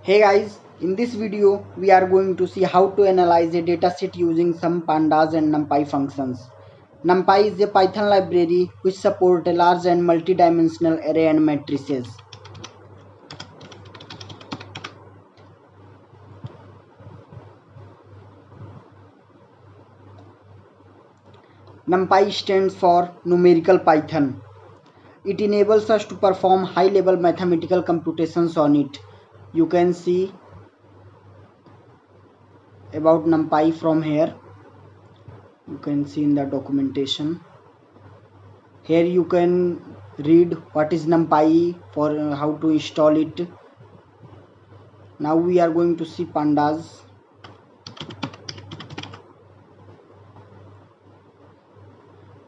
Hey guys, in this video we are going to see how to analyze a dataset using some pandas and numpy functions. Numpy is a Python library which supports a large and multi-dimensional array and matrices. Numpy stands for numerical Python. It enables us to perform high-level mathematical computations on it. You can see about NumPy from here. You can see in the documentation. Here you can read what is NumPy for how to install it. Now we are going to see pandas.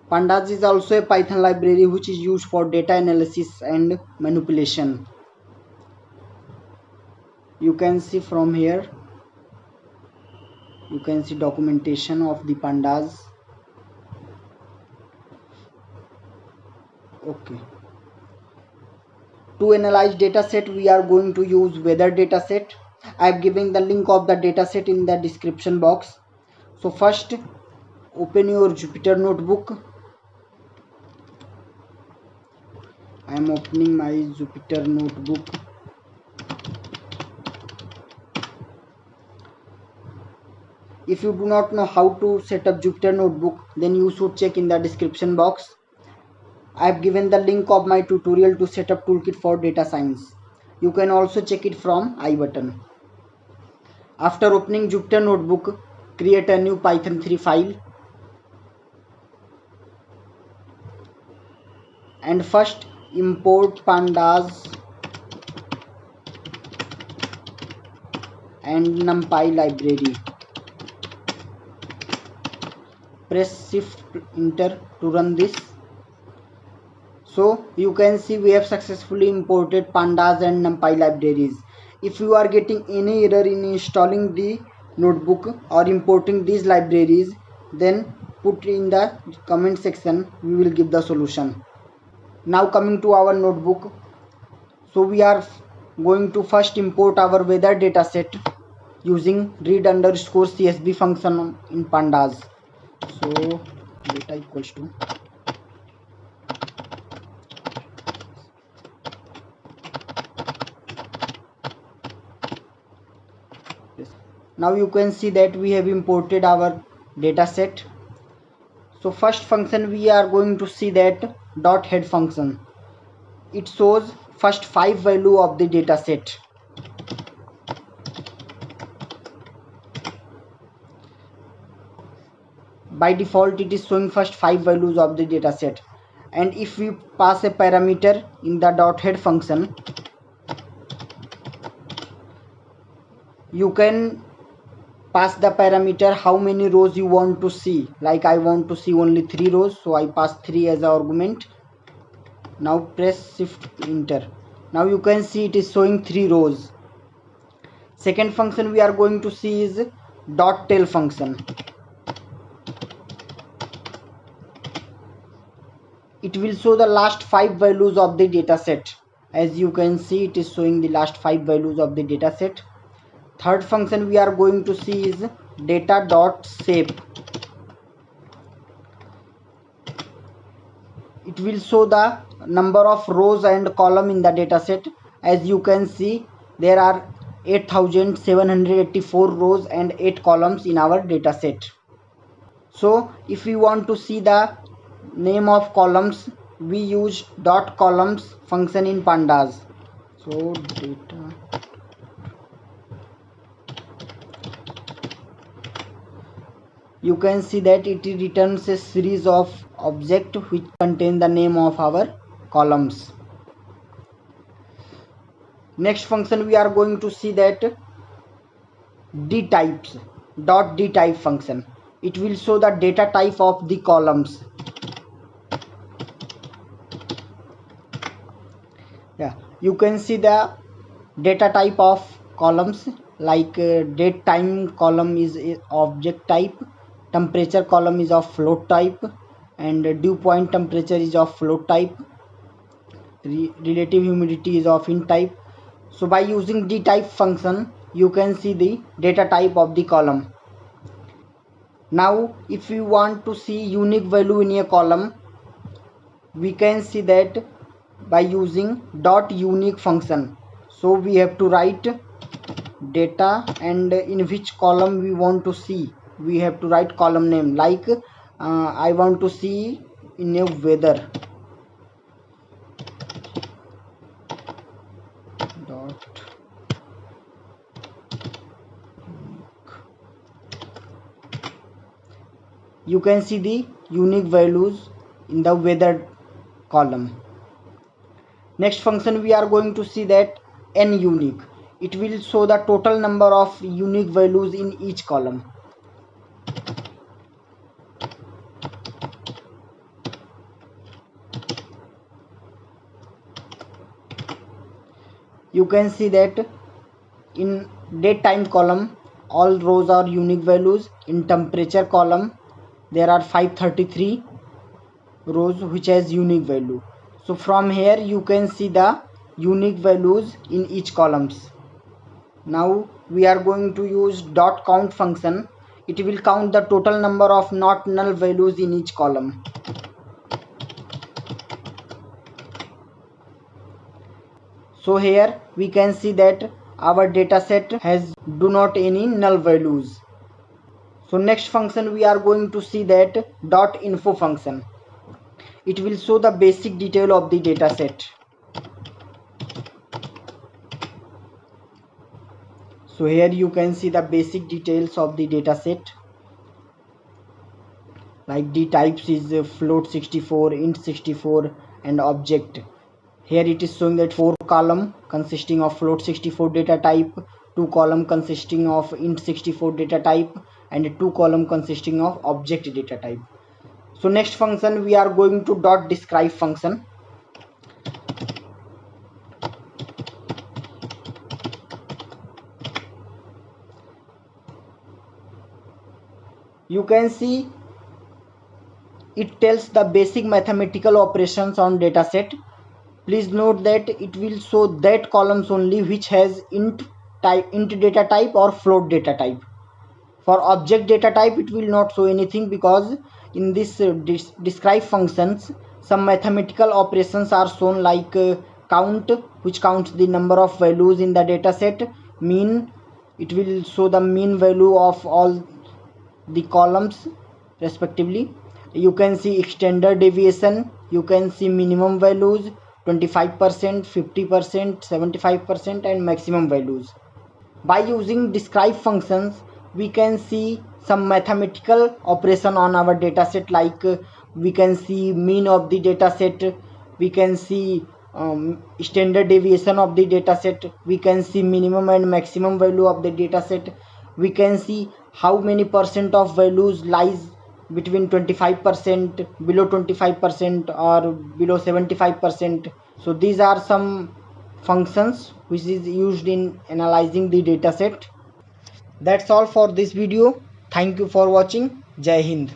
Pandas is also a Python library which is used for data analysis and manipulation. You can see from here. You can see documentation of the pandas. Okay. To analyze dataset, we are going to use weather dataset. I am giving the link of the dataset in the description box. So first, open your Jupyter notebook. I am opening my Jupyter notebook. If you do not know how to set up Jupyter notebook, then you should check in the description box. I have given the link of my tutorial to set up toolkit for data science. You can also check it from I button. After opening Jupyter notebook, create a new Python 3 file. And first import pandas and numpy library. Press shift enter to run this. So you can see we have successfully imported pandas and numpy libraries. If you are getting any error in installing the notebook or importing these libraries, then put in the comment section, we will give the solution. Now coming to our notebook, so we are going to first import our weather dataset using read_csv function in pandas. So data equals to now you can see that we have imported our dataset. So first function we are going to see that dot head function. It shows first 5 value of the dataset. By default it is showing first 5 values of the dataset, and if we pass a parameter in the dot head function, you can pass the parameter how many rows you want to see. Like I want to see only 3 rows, so I pass 3 as an argument. Now press shift enter. Now you can see it is showing 3 rows. Second function we are going to see is dot tail function. It will show the last 5 values of the dataset. As you can see, it is showing the last 5 values of the dataset. Third function we are going to see is data.shape. It will show the number of rows and column in the dataset. As you can see, there are 8784 rows and 8 columns in our dataset. So if we want to see the name of columns, we use dot columns function in pandas. So data, you can see that it returns a series of objects which contain the name of our columns. Next function we are going to see that dtypes, dot dtype function. It will show the data type of the columns. Yeah, you can see the data type of columns, like date time column is object type, temperature column is of float type, and dew point temperature is of float type, relative humidity is of int type. So by using dtype function, you can see the data type of the column. Now if we want to see unique value in a column, we can see that by using dot unique function. So we have to write data, and in which column we want to see, we have to write column name, like I want to see in a weather dot. You can see the unique values in the weather column. Next function we are going to see that n unique. It will show the total number of unique values in each column. You can see that in date time column all rows are unique values. In temperature column there are 533 rows which has unique value. So from here you can see the unique values in each columns. Now we are going to use dot count function. It will count the total number of not null values in each column. So here we can see that our data set has do not any null values. So next function we are going to see that dot info function. It will show the basic detail of the data set. So here you can see the basic details of the data set, like the types is float 64, int 64 and object. Here it is showing that 4 column consisting of float 64 data type, 2 column consisting of int 64 data type, and 2 column consisting of object data type. So next function we are going to dot describe function. You can see it tells the basic mathematical operations on data set. Please note that it will show that columns only which has int data type or float data type. For object data type it will not show anything, because in this describe functions some mathematical operations are shown, like count, which counts the number of values in the data set. Mean, it will show the mean value of all the columns respectively. You can see standard deviation, you can see minimum values, 25%, 50%, 75% and maximum values. By using describe functions we can see some mathematical operation on our data set, like we can see mean of the data set, we can see standard deviation of the data set, we can see minimum and maximum value of the data set, we can see how many percent of values lies between 25%, below 25% or below 75%. So these are some functions which is used in analyzing the data set. That's all for this video. Thank you for watching. Jai Hind.